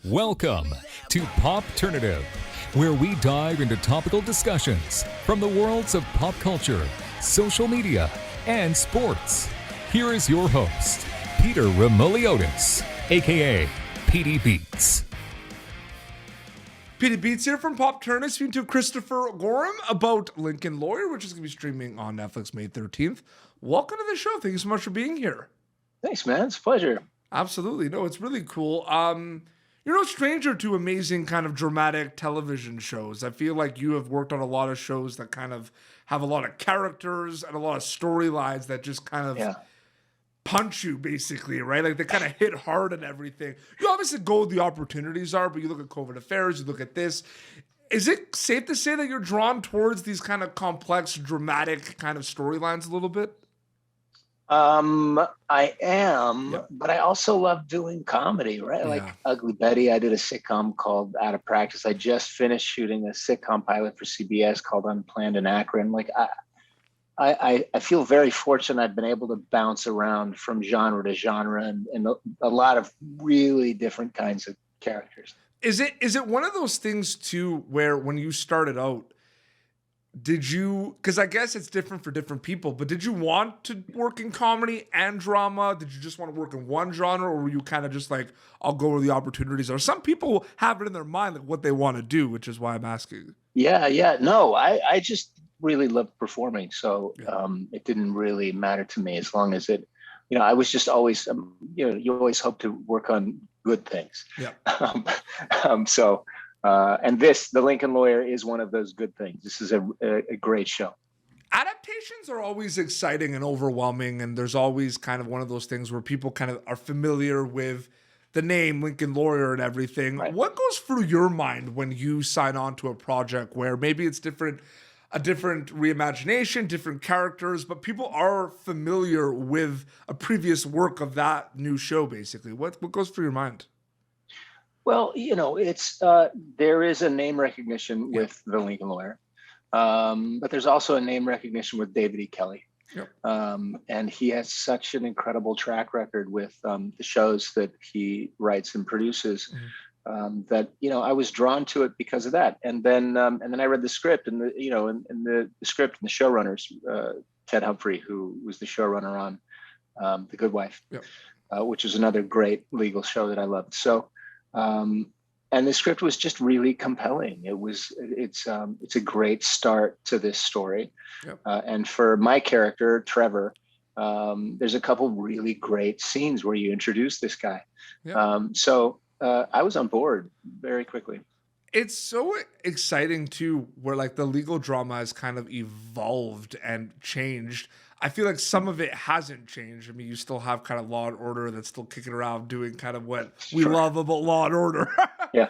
Welcome to Popternative, where we dive into topical discussions from the worlds of pop culture, social media, and sports. Here is your host, Peter Remoliotis, aka PD Beats. PD Beats here from Popternative, speaking to Christopher Gorham about Lincoln Lawyer, which is going to be streaming on Netflix May 13th. Welcome to the show. Thank you so much for being here. Thanks, man. It's a pleasure. Absolutely. No, it's really cool. You're no stranger to amazing kind of dramatic television shows. I feel like you have worked on a lot of shows that kind of have a lot of characters and a lot of storylines that just kind of punch you, basically, right? Like they kind of hit hard and everything. You obviously go where the opportunities are, but you look at COVID affairs, you look at this. Is it safe to say that you're drawn towards these kind of complex, dramatic kind of storylines a little bit? I am, but I also love doing comedy, right? Like Ugly Betty, I did a sitcom called Out of Practice. I just finished shooting a sitcom pilot for CBS called Unplanned in Akron. Like I feel very fortunate I've been able to bounce around from genre to genre and a lot of really different kinds of characters. Is it one of those things too, where when you started out, did you, because I guess it's different for different people, but did you want to work in comedy and drama? Did you just want to work in one genre, or were you kind of just like, I'll go where the opportunities are? Some people have it in their mind, like what they want to do, which is why I'm asking. Yeah. No, I just really loved performing. So it didn't really matter to me as long as it, I was just always, you always hope to work on good things. Yeah. And The Lincoln Lawyer is one of those good things. This is a great show. Adaptations are always exciting and overwhelming, and there's always kind of one of those things where people kind of are familiar with the name Lincoln Lawyer and everything. Right. What goes through your mind when you sign on to a project where maybe it's a different reimagination, different characters, but people are familiar with a previous work of that new show, basically? What goes through your mind? Well, it's there is a name recognition with The Lincoln Lawyer, but there's also a name recognition with David E. Kelley. Yep. And he has such an incredible track record with the shows that he writes and produces that I was drawn to it because of that. And then I read the script and the script and the showrunners, Ted Humphrey, who was the showrunner on The Good Wife, which is another great legal show that I loved. So. And the script was just really compelling. It's a great start to this story. Yep. And for my character, Trevor, there's a couple really great scenes where you introduce this guy. Yep. So I was on board very quickly. It's so exciting too, where like the legal drama has kind of evolved and changed. I feel like some of it hasn't changed. I mean, you still have kind of Law and Order that's still kicking around doing kind of what we love about Law and Order. Yeah.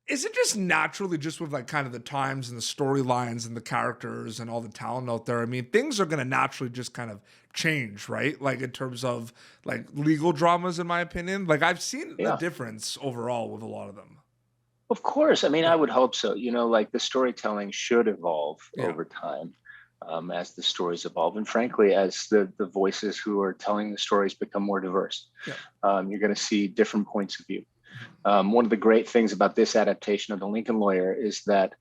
Is it just naturally just with like kind of the times and the storylines and the characters and all the talent out there? I mean, things are going to naturally just kind of change, right? Like in terms of like legal dramas, in my opinion. Like I've seen the difference overall with a lot of them. Of course. I mean, I would hope so. Like the storytelling should evolve over time. As the stories evolve. And frankly, as the voices who are telling the stories become more diverse, you're going to see different points of view. One of the great things about this adaptation of The Lincoln Lawyer is that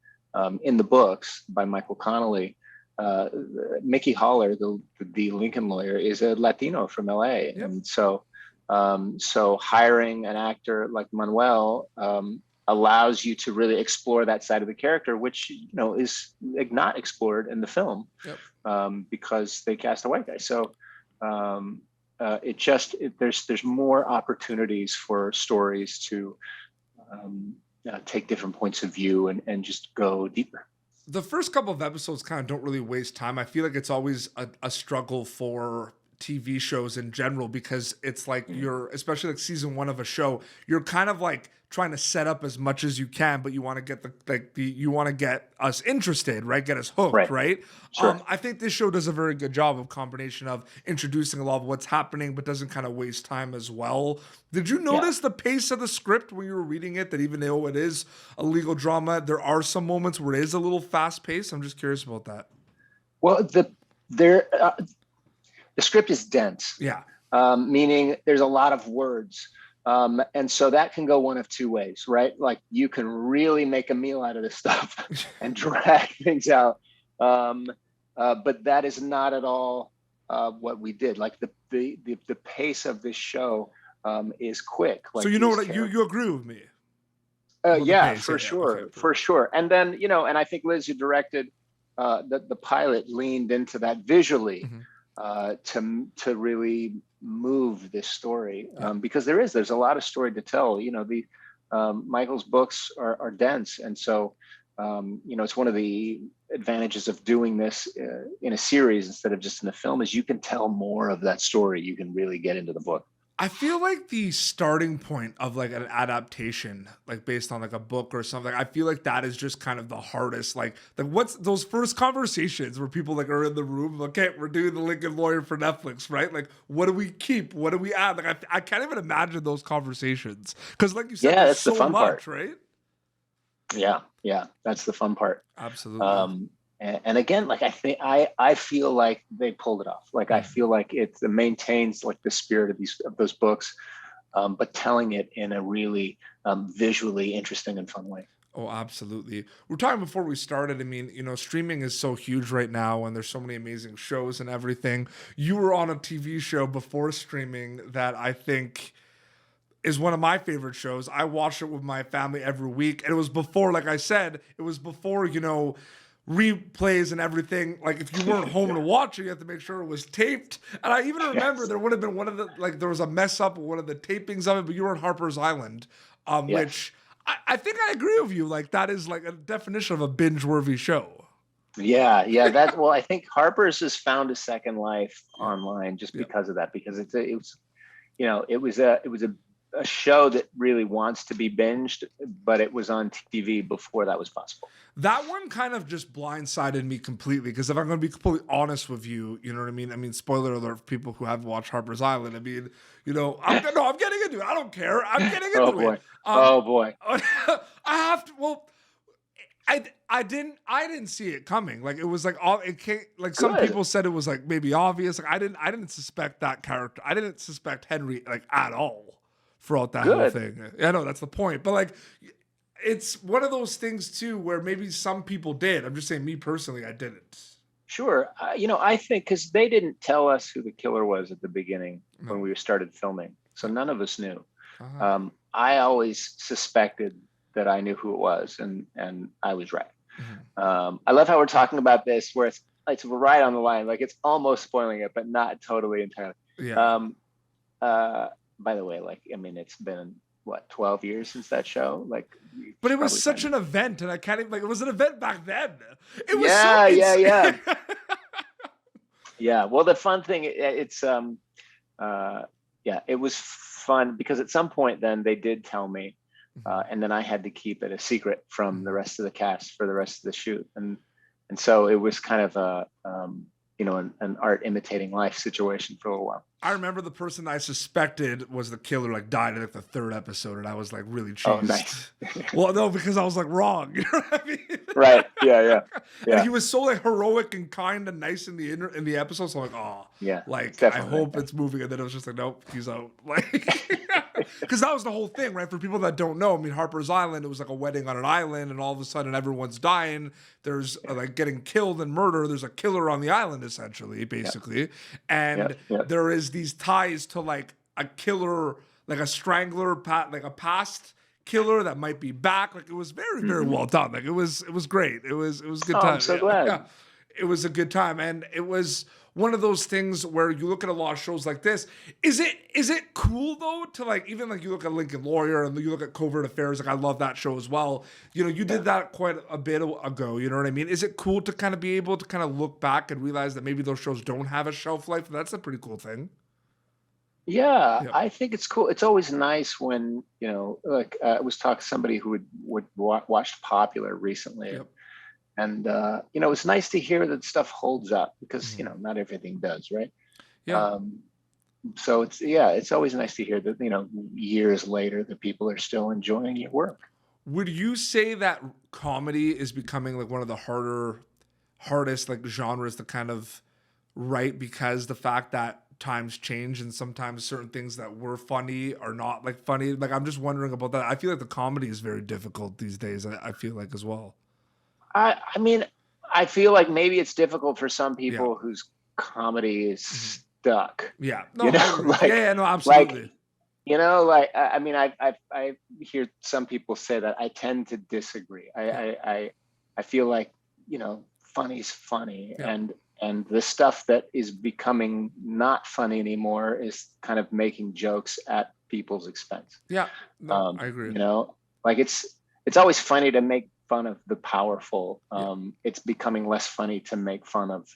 in the books by Michael Connelly, Mickey Haller, the Lincoln Lawyer, is a Latino from LA. Yep. And so hiring an actor like Manuel allows you to really explore that side of the character, which is not explored in the film because they cast a white guy. So there's more opportunities for stories to take different points of view and just go deeper. The first couple of episodes kind of don't really waste time. I feel like it's always a struggle for TV shows in general, because it's like especially like season one of a show, you're kind of like trying to set up as much as you can, but you want to get you want to get us interested, right? Get us hooked, right? Sure. I think this show does a very good job of combination of introducing a lot of what's happening, but doesn't kind of waste time as well. Did you notice the pace of the script when you were reading it, that even though it is a legal drama, there are some moments where it is a little fast paced? I'm just curious about that. Well, the script is dense. Yeah. Meaning there's a lot of words. And so that can go one of two ways, right? Like you can really make a meal out of this stuff and drag things out. But that is not at all what we did. Like the pace of this show is quick. Like so you know what, you agree with me? Yeah, for sure, okay, for sure. And then, and I think Liz, who directed the pilot, leaned into that visually to really move this story, because there's a lot of story to tell. Michael's books are dense, and so it's one of the advantages of doing this in a series instead of just in a film is you can tell more of that story. You can really get into the book. I feel like the starting point of like an adaptation, like based on like a book or something, I feel like that is just kind of the hardest. Like what's those first conversations where people like are in the room, okay, we're doing the Lincoln Lawyer for Netflix, right? Like, what do we keep? What do we add? Like, I can't even imagine those conversations because, like you said, that's so the fun much, part, right? Yeah, that's the fun part. Absolutely. And again, like I feel like they pulled it off. Like I feel like it maintains like the spirit of those books, but telling it in a really visually interesting and fun way. Oh, absolutely. We're talking before we started. I mean, streaming is so huge right now, and there's so many amazing shows and everything. You were on a TV show before streaming that I think is one of my favorite shows. I watch it with my family every week, and it was before, like I said, it was before replays and everything. Like if you weren't home to watch it, you have to make sure it was taped. And I even remember there would have been one of the, like there was a mess up with one of the tapings of it, but you were on Harper's Island, which I think I agree with you. Like that is like a definition of a binge-worthy show. Yeah. Well, I think Harper's has found a second life online just because of that, because it was a show that really wants to be binged, but it was on TV before that was possible. That one kind of just blindsided me completely, because if I'm going to be completely honest with you, you know what I mean? I mean, spoiler alert for people who haven't watched Harper's Island. I mean, I'm getting into it. I don't care. I'm getting into it. Oh boy. I have to. Well, I didn't see it coming. Like it was like it came, like some people said it was like maybe obvious. Like I didn't suspect that character. I didn't suspect Henry like at all throughout that whole thing. Yeah, no, that's the point. But like, it's one of those things too where maybe some people did. I'm just saying, me personally, I didn't. Sure. I think because they didn't tell us who the killer was at the beginning when we started filming. So none of us knew. I always suspected that I knew who it was, and I was right. I love how we're talking about this where it's right on the line. Like it's almost spoiling it, but not totally entirely. Yeah. By the way, like, I mean, it's been what, 12 years since that show? Like, but it was such an event, and I can't even, like, it was an event back then. It was yeah. Yeah. Well, the fun thing, it was fun because at some point then they did tell me, and then I had to keep it a secret from the rest of the cast for the rest of the shoot. And so it was kind of a, an art imitating life situation for a little while. I remember the person I suspected was the killer like died in like the third episode, and I was like really cheesed. Oh, nice. Well, no, because I was like wrong. You know what I mean? Right. Yeah. And he was so like heroic and kind and nice in the episode. So I'm like, oh, yeah. Like I hope it's moving. And then it was just like, nope, he's out. Like, because that was the whole thing, right? For people that don't know, I mean, Harper's Island, it was like a wedding on an island, and all of a sudden everyone's dying. There's like getting killed and murder. There's a killer on the island, essentially, basically. And there is these ties to like a killer, like a strangler, like a past killer that might be back. Like it was very, very well done. Like it was great. It was a good time. I'm so glad. Yeah. It was a good time. And it was one of those things where you look at a lot of shows like this. Is it cool though to like, even like you look at Lincoln Lawyer and you look at Covert Affairs, like I love that show as well. You did that quite a bit ago, you know what I mean? Is it cool to kind of be able to kind of look back and realize that maybe those shows don't have a shelf life? That's a pretty cool thing. Yeah, I think it's cool. It's always nice when, like I was talking to somebody who would watched Popular recently. Yep. And, it's nice to hear that stuff holds up because, not everything does, right? Yeah. So it's always nice to hear that, years later, that people are still enjoying your work. Would you say that comedy is becoming like one of the hardest like genres to kind of write, because the fact that times change, and sometimes certain things that were funny are not like funny. Like, I'm just wondering about that. I feel like the comedy is very difficult these days. I feel like as well. I mean, I feel like maybe it's difficult for some people Yeah. whose comedy is stuck. Yeah. No, You know, I agree. like- yeah, no, absolutely. Like, you know, like I mean, I hear some people say that. I tend to disagree. I feel like, you know, funny's funny, Yeah. and the stuff that is becoming not funny anymore is kind of making jokes at people's expense. Yeah. No, I agree. You know, like it's always funny to make fun of the powerful. It's becoming less funny to make fun of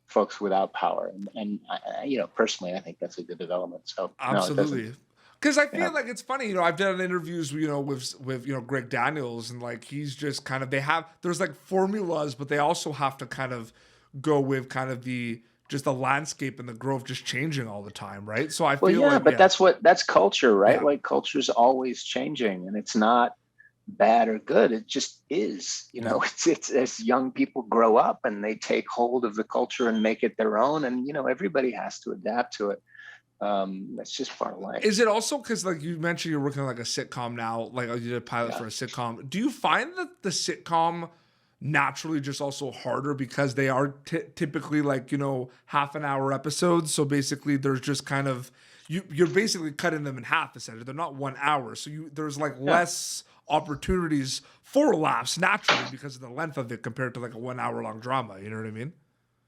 folks without power, and I, you know, personally, I think that's a good development. So Absolutely. Because I feel Yeah. like it's funny, you know, I've done interviews, you know, with you know, Greg Daniels, and like he's just kind of, there's like formulas, but they also have to kind of go with kind of the landscape and the growth just changing all the time, right? So I feel like, but that's culture, right? Yeah. Like culture's always changing, and it's not bad or good. It just is, you know. It's as young people grow up and they take hold of the culture and make it their own, and you know, everybody has to adapt to it. That's just part of life. Is it also because, like you mentioned, you're working on like a sitcom now, like you did a pilot for a sitcom. Do you find that the sitcom naturally just also harder because they are typically like, you know, half an hour episodes? So basically there's just kind of, you're basically cutting them in half essentially. They're not 1 hour. So there's like less opportunities for laughs naturally because of the length of it compared to like a 1 hour long drama. You know what I mean?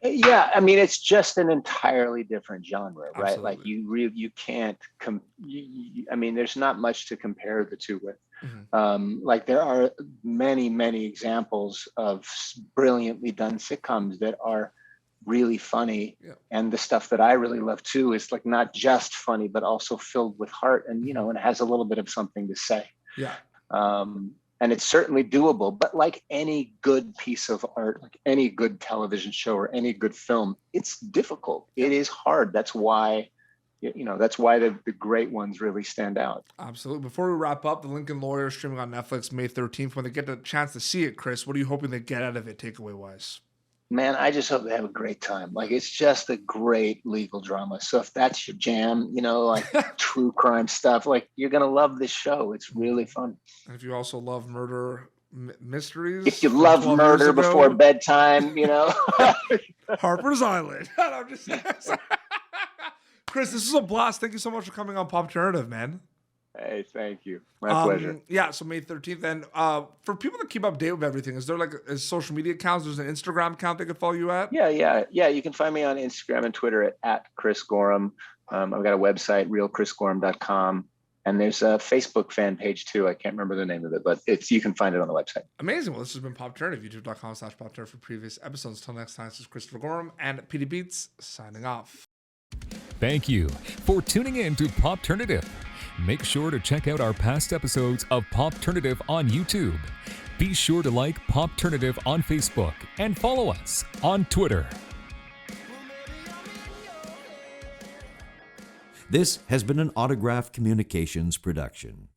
Yeah, I mean, it's just an entirely different genre, right? Absolutely. Like you can't I mean, there's not much to compare the two with. Like there are many examples of brilliantly done sitcoms that are really funny, and the stuff that I really love too is like not just funny but also filled with heart, and you know, and it has a little bit of something to say. And it's certainly doable, but like any good piece of art, like any good television show or any good film, it's difficult. It is hard. That's why, you know, that's why the great ones really stand out. Absolutely. Before we wrap up, The Lincoln Lawyer streaming on Netflix May 13th. When they get the chance to see it, Chris, what are you hoping they get out of it takeaway wise? Man, I just hope they have a great time. Like, it's just a great legal drama. So if that's your jam, you know, like true crime stuff, like you're going to love this show. It's really fun. And if you also love murder mysteries. If you love murder before bedtime, you know. Harper's Island. I'm just Chris, this is a blast. Thank you so much for coming on Pop Alternative, man. Hey, thank you. My pleasure. Yeah, so May 13th. And for people that keep up to date with everything, is there like a social media accounts? There's an Instagram account they could follow you at? Yeah. You can find me on Instagram and Twitter at Chris Gorham. I've got a website, realchrisgorham.com. And there's a Facebook fan page too. I can't remember the name of it, but you can find it on the website. Amazing. Well, this has been Pop Alternative, youtube.com/Pop Alternative for previous episodes. Until next time, this is Christopher Gorham and PD Beats signing off. Thank you for tuning in to Pop Alternative. Make sure to check out our past episodes of Pop Alternative on YouTube. Be sure to like Pop Alternative on Facebook and follow us on Twitter. This has been an Autograph Communications production.